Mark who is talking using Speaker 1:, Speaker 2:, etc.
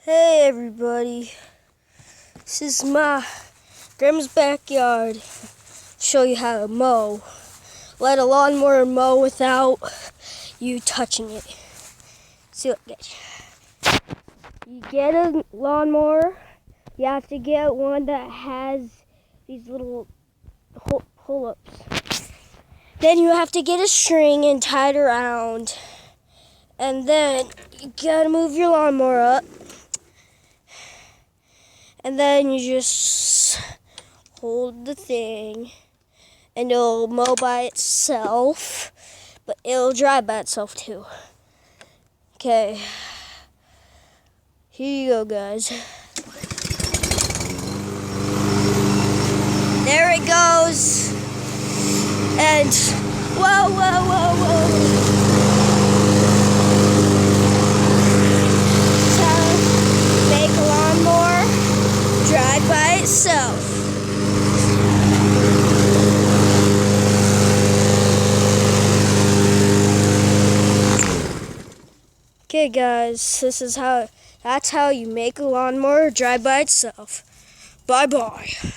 Speaker 1: Hey everybody, this is my grandma's backyard. Show you how to mow. Let a lawnmower mow without you touching it. See what you get a lawnmower. You have to get one that has these little pull-ups. Then you have to get a string and tie it around. And then you gotta move your lawnmower up. And then you just hold the thing and it'll mow by itself, but it'll dry by itself too. Okay, here you go, guys. There it goes. And whoa, whoa, whoa, whoa. Drive by itself. Okay guys, that's how you make a lawnmower drive by itself. Bye bye.